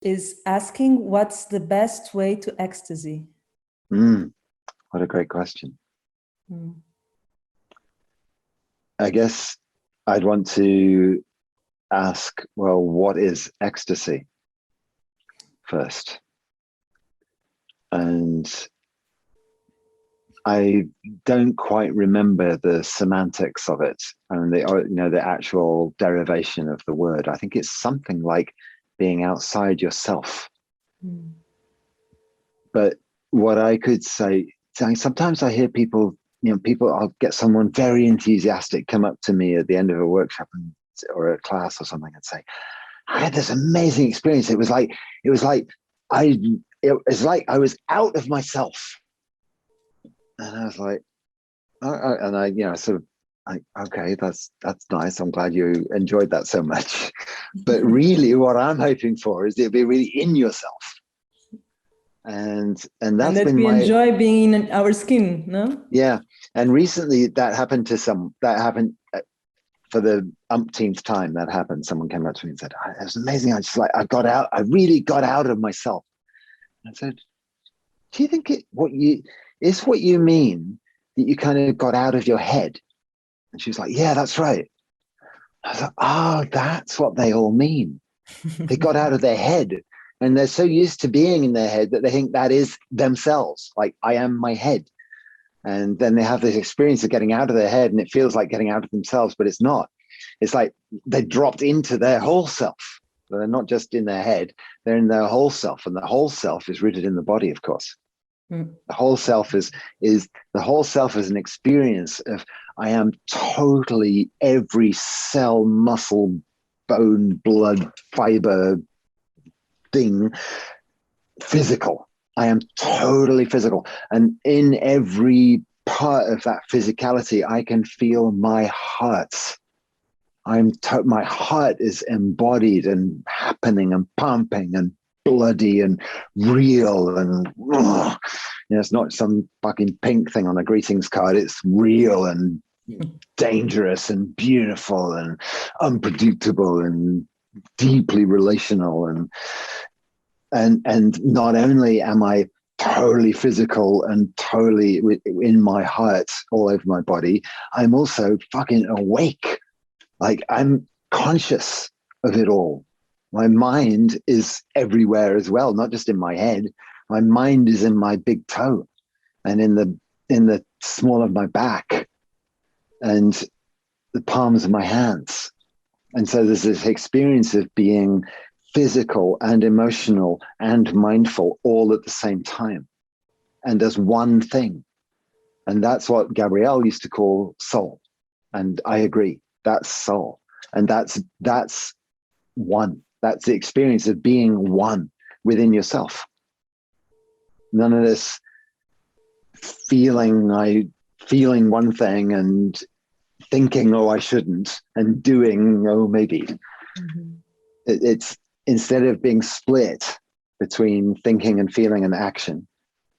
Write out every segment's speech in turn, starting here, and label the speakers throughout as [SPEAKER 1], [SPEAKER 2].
[SPEAKER 1] is asking, what's the best way to ecstasy?
[SPEAKER 2] What a great question. I guess I'd want to ask, well, what is ecstasy first? And I don't quite remember the semantics of it and the actual derivation of the word. I think it's something like being outside yourself. But what I could say, sometimes I hear people, I'll get someone very enthusiastic come up to me at the end of a workshop or a class or something and say, I had this amazing experience. It was like I was out of myself. And I was like, okay, that's nice. I'm glad you enjoyed that so much. But really what I'm hoping for is to be really in yourself. And that's
[SPEAKER 1] that
[SPEAKER 2] been
[SPEAKER 1] we enjoy being in our skin, no?
[SPEAKER 2] Yeah. And recently that happened for the umpteenth time. That happened. Someone came up to me and said, it was amazing. I really got out of myself. And I said, do you think what you mean that you kind of got out of your head? And she was like, yeah, that's right. I was like, oh, that's what they all mean. They got out of their head. And they're so used to being in their head that they think that is themselves. Like, I am my head. And then they have this experience of getting out of their head, and it feels like getting out of themselves, but it's not. It's like they dropped into their whole self. They're not just in their head, they're in their whole self. And the whole self is rooted in the body, of course. The whole self is an experience of, I am totally every cell, muscle, bone, blood, fiber thing physical. I am totally physical. And in every part of that physicality, I can feel my heart. My heart is embodied and happening and pumping and bloody and real. And it's not some fucking pink thing on a greetings card. It's real and dangerous and beautiful and unpredictable and deeply relational. And not only am I totally physical and totally in my heart all over my body, I'm also fucking awake. Like, I'm conscious of it all. My mind is everywhere as well, not just in my head. My mind is in my big toe and in the small of my back and the palms of my hands. And so there's this experience of being physical and emotional and mindful all at the same time, and as one thing. And that's what Gabrielle used to call soul. And I agree, that's soul. And that's one. That's the experience of being one within yourself. None of this feeling one thing and thinking, oh, I shouldn't, and doing, oh, maybe. It's, instead of being split between thinking and feeling and action,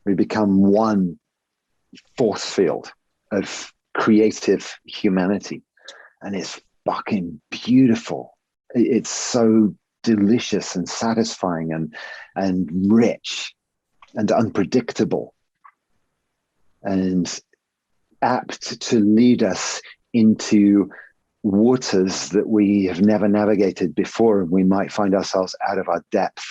[SPEAKER 2] we become one force field of creative humanity. And it's fucking beautiful. It's so delicious and satisfying and rich and unpredictable and apt to lead us into waters that we have never navigated before, and we might find ourselves out of our depth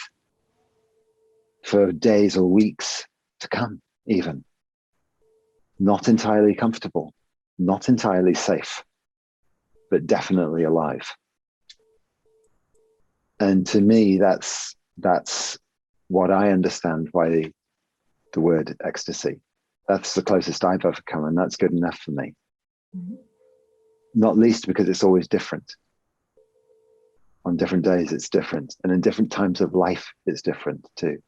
[SPEAKER 2] for days or weeks to come, even. Not entirely comfortable, not entirely safe, but definitely alive. And to me, that's what I understand by the word ecstasy. That's the closest I've ever come, and that's good enough for me. Not least because it's always different. On different days, it's different. And in different times of life, it's different too.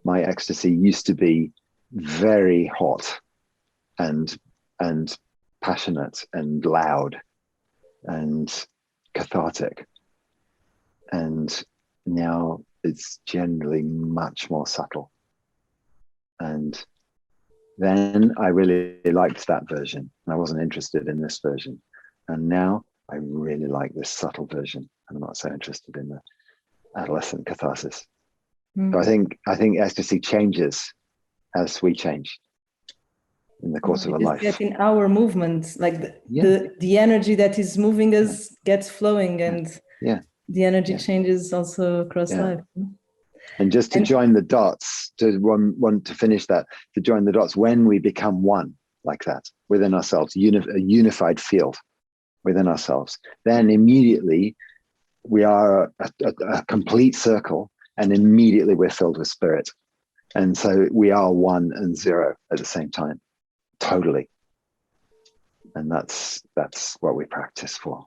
[SPEAKER 2] My ecstasy used to be very hot and passionate and loud and cathartic. And now it's generally much more subtle. And then I really liked that version. I wasn't interested in this version. And now I really like this subtle version. I'm not so interested in adolescent catharsis.
[SPEAKER 1] Mm.
[SPEAKER 2] So I think ecstasy changes as we change in the course of a
[SPEAKER 1] We just
[SPEAKER 2] life.
[SPEAKER 1] get in our movement, like
[SPEAKER 2] Yeah.
[SPEAKER 1] the energy that is moving us gets flowing, and
[SPEAKER 2] Yeah.
[SPEAKER 1] the energy
[SPEAKER 2] Yeah.
[SPEAKER 1] changes also across
[SPEAKER 2] Yeah.
[SPEAKER 1] life.
[SPEAKER 2] And just to join the dots, to want to finish that, to join the dots, when we become one like that within ourselves, a unified field within ourselves, then immediately we are a complete circle, and immediately we're filled with spirit. And so we are 1 and 0 at the same time, totally. And that's what we practice for.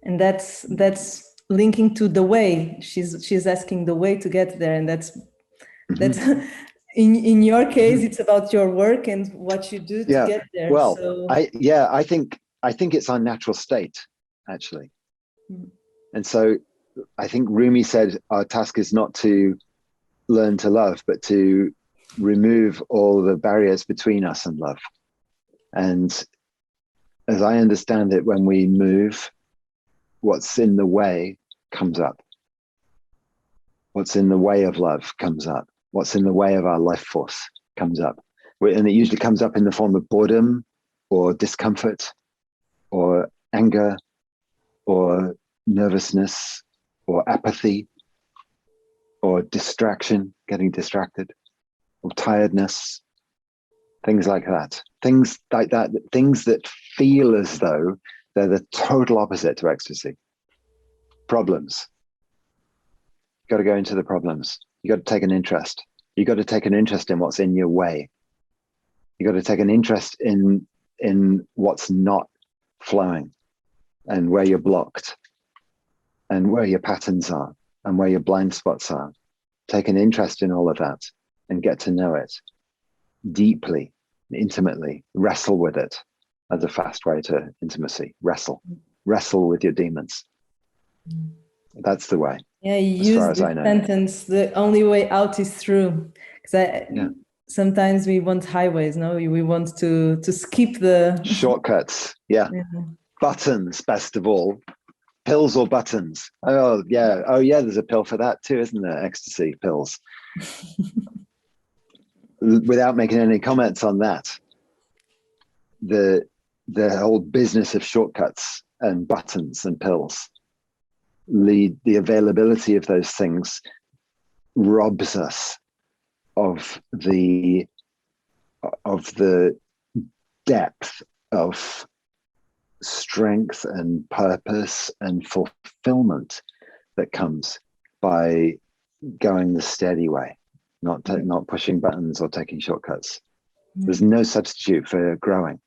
[SPEAKER 1] And that's linking to the way. She's asking the way to get there, and that's in your case, it's about your work and what you do to get there.
[SPEAKER 2] Well,
[SPEAKER 1] so
[SPEAKER 2] I think it's our natural state, actually. And so I think Rumi said our task is not to learn to love, but to remove all the barriers between us and love. And as I understand it, when we move, what's in the way comes up. What's in the way of love comes up. What's in the way of our life force comes up. And it usually comes up in the form of boredom or discomfort or anger or nervousness or apathy or distraction, getting distracted, or tiredness, things like that. Things like that, things that feel as though they're the total opposite to ecstasy. Problems. You've got to go into the problems. You got to take an interest. You got to take an interest in what's in your way. You got to take an interest in what's not flowing, and where you're blocked, and where your patterns are, and where your blind spots are. Take an interest in all of that and get to know it deeply, intimately. Wrestle with it. That's a fast way to intimacy. Wrestle with your demons. That's the way.
[SPEAKER 1] Yeah, you
[SPEAKER 2] as
[SPEAKER 1] use
[SPEAKER 2] far as
[SPEAKER 1] the
[SPEAKER 2] I know.
[SPEAKER 1] sentence, the only way out is through. Because sometimes we want highways, no? We want to skip the
[SPEAKER 2] shortcuts. Yeah. Buttons, best of all. Pills or buttons? Oh yeah. There's a pill for that too, isn't there? Ecstasy pills. Without making any comments on that, the whole business of shortcuts and buttons and pills, the availability of those things robs us of the depth of strength and purpose and fulfillment that comes by going the steady way, not pushing buttons or taking shortcuts. There's no substitute for growing.